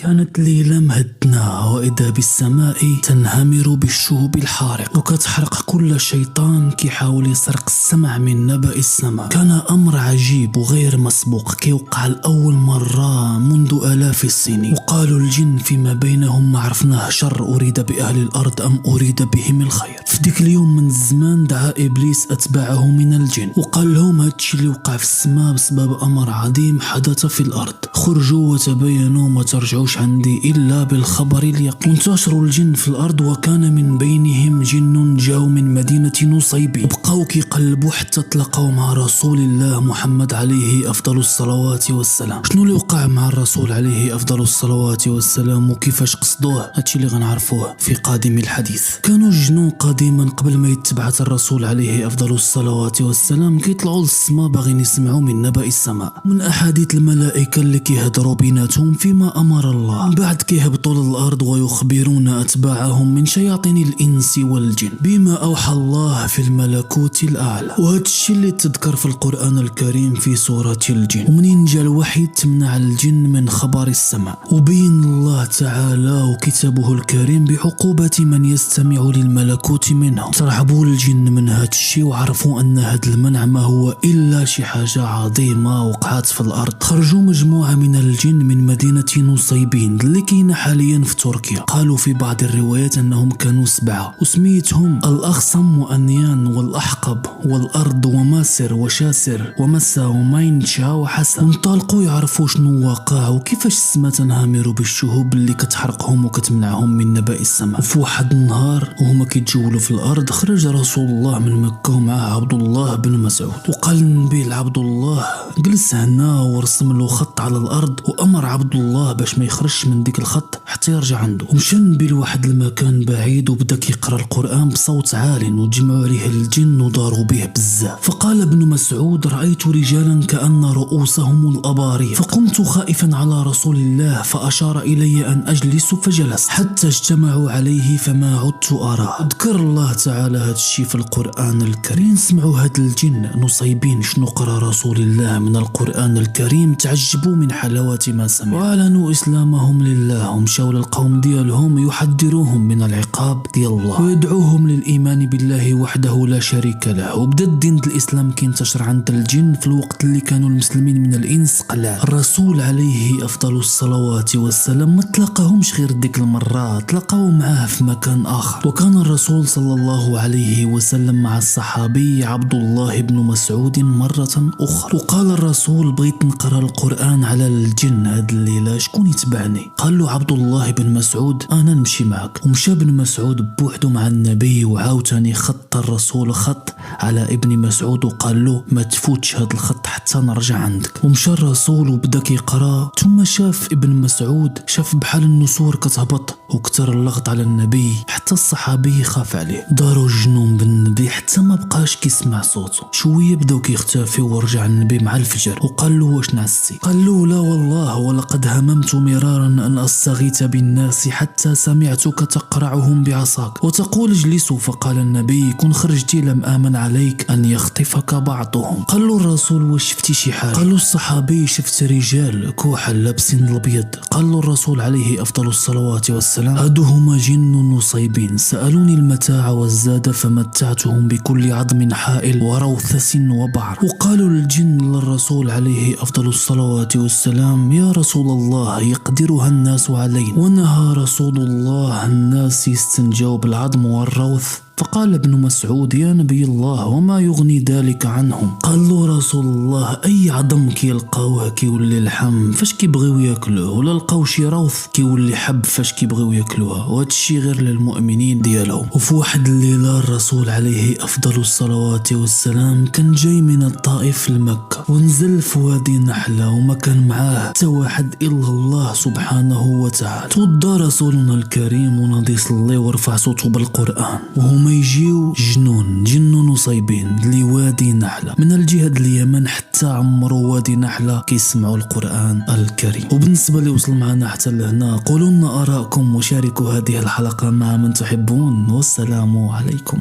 كانت ليلة مهدنة وإذا بالسماء تنهمر بالشهب الحارق وكتحرق كل شيطان كيحاول يسرق السمع من نبأ السماء. كان أمر عجيب وغير مسبوق كيوقع لأول مرة منذ آلاف السنين. وقالوا الجن فيما بينهم ما عرفناه شر أريد بأهل الأرض أم أريد بهم الخير. في ديك اليوم من الزمان دعا إبليس أتباعه من الجن وقال لهم هادشي اللي وقع في السماء بسبب أمر عظيم حدث في الأرض، خرجوا وتبينوا ما ترجعوش عندي إلا بالخبر اليقين. وانتشروا الجن في الأرض وكان من بينهم جن جاءوا من مدينة نصيبين وبقاو كيقلبوا حتى تلاقاو مع رسول الله محمد عليه أفضل الصلوات والسلام. شنو اللي وقع مع الرسول عليه أفضل الصلوات والسلام وكيفاش قصدوه هادشي اللي غنعرفوه في قادم الحديث. كانوا الجنون قديما قبل ما يتبعث الرسول عليه أفضل الصلوات والسلام كيطلعوا للسماء باغيين يسمعوا من نبأ السماء من أحاديث الملائكة اللي كيهضروا بيناتهم فيما أمر الله. من بعد كيهبطوا للأرض ويخبرون أتباعهم من شياطين الإنس والجن بما أوحى الله في الملكوت الأعلى. وهذا الشيء اللي تذكر في القرآن الكريم في سورة الجن. ومنين جا الوحي تمنع الجن من خبر السماء وبين الله تعالى وكتابه الكريم بعقوبة من يستمع للملكوت منهم. ترحبوا الجن من هذا الشيء وعرفوا أن هذا المنع ما هو إلا شي حاجة عظيمة وقعت في الأرض. خرجوا مجموعة من الجن من مدينة نصيبين اللي كاينة حاليا في تركيا. قالوا في بعض الروايات أنهم كانوا 7 وسميتهم الأخصم وأنيان والأحقب والأرض وماسر وشاسر ومسا وماينشا وحسن. وانطلقوا يعرفوا شنو واقع وكيفاش السماء تنهمر بالشهوب اللي كتحرقهم وكتمنعهم من نبأ السماء. وفي واحد النهار وهما كيتجولوا في الأرض خرج رسول الله من مكة ومعه عبد الله بن مسعود وقال النبي لعبد الله جلس هنا ورسم له خط على الأرض وأمر عبد الله باش ما يخرجش من ديك الخط حتى يرجع عنده. ومشى النبي لواحد المكان بعيد وبدا كيقرا القرآن بصوت عال وتجمعوا عليه الجن وداروا به بزاف. فقال ابن مسعود رأيت رجالا كأن رؤوسهم الأباريق فقمت خائفا على رسول الله فأشار إلي أن أجلس فجلس حتى اجتمعوا عليه فما عدت أراه. ذكر الله تعالى هذا الشيء في القرآن الكريم. سمعوا هاد الجن نصيبين شنو قرأ رسول الله من القرآن الكريم تعجبوا من حلاوة ما سمعوا وأعلنوا إسلامهم لله ومشاو للقوم ديالهم يحذروهم من العقاب ديال الله ويدعوهم للإيمان بالله وحده لا شريك له. وبدا الدين الإسلام كينتشر عند الجن في الوقت اللي كانوا المسلمين من الإنس قلال. الرسول عليه أفضل الصلوات والسلام ما تلاقاهمش غير ديك المرة، تلاقاو معاه في مكان آخر. وكان الرسول صلى الله عليه وسلم مع الصحابي عبد الله بن مسعود مرة أخرى وقال الرسول بغيت نقرأ القرآن على الجن هاد الليلة شكون يتبعني؟ قال له عبد الله بن مسعود أنا نمشي معك. ومشى ابن مسعود بوحده مع النبي وعاوتاني خط الرسول خط على ابن مسعود وقال له ما تفوتش هاد الخط حتى نرجع عندك. ومشى الرسول وبدا كيقرا ثم شاف ابن مسعود شاف بحال النسور كتهبط وكتر اللغط على النبي حتى الصحابي خاف عليه. داروا الجنون بالنبي حتى ما بقاش كيسمع صوته. شويه بداو كيختفي ورجع النبي مع الفجر وقال له واش نعستي؟ قال له لا والله ولقد هممت مرارا أن أستغيث بالناس حتى سمعتك تقرعهم بعصاك وتقول اجلسوا. فقال النبي كن خرجتي لم آمن عليك أن يخطفك بعضهم. قال له الرسول واش شفتي شي حاجة؟ قال له الصحابي شفت رجال كحل لابسين الابيض. قال له الرسول عليه أفضل الصلوات والسلام هادو هما جن نصيبين سألوني المتاع والزاد فمتعتهم بكل عظم حائل وروثس وبعر. وقالوا الجن للرسول عليه أفضل الصلوات والسلام يا رسول الله يقدرها الناس علينا. ونهى رسول الله الناس يستنجوا بالعظم والروث. فقال ابن مسعود يا نبي الله وما يغني ذلك عنهم؟ قال له رسول الله أي عظم كيلقاوه كيولي لحم فاش كيبغيو ياكلوه ولا لقاو شي روث كيولي حب فاش كيبغيو ياكلوها وهذا الشيء غير للمؤمنين ديالهم. وفي واحد الليلة الرسول عليه أفضل الصلوات والسلام كان جاي من الطائف لمكة ونزل في وادي نحلة وما كان معاه حتى واحد إلا الله سبحانه وتعالى. توضى رسولنا الكريم وناضي يصلي ورفع صوته بالقرآن وهم يجيو جن نصيبين لوادي نحلة من الجهة اليمن حتى عمروا وادي نحلة كيسمعوا القرآن الكريم. وبالنسبة اللي وصل معنا حتى لهنا قولوا لنا آراءكم وشاركوا هذه الحلقة مع من تحبون والسلام عليكم.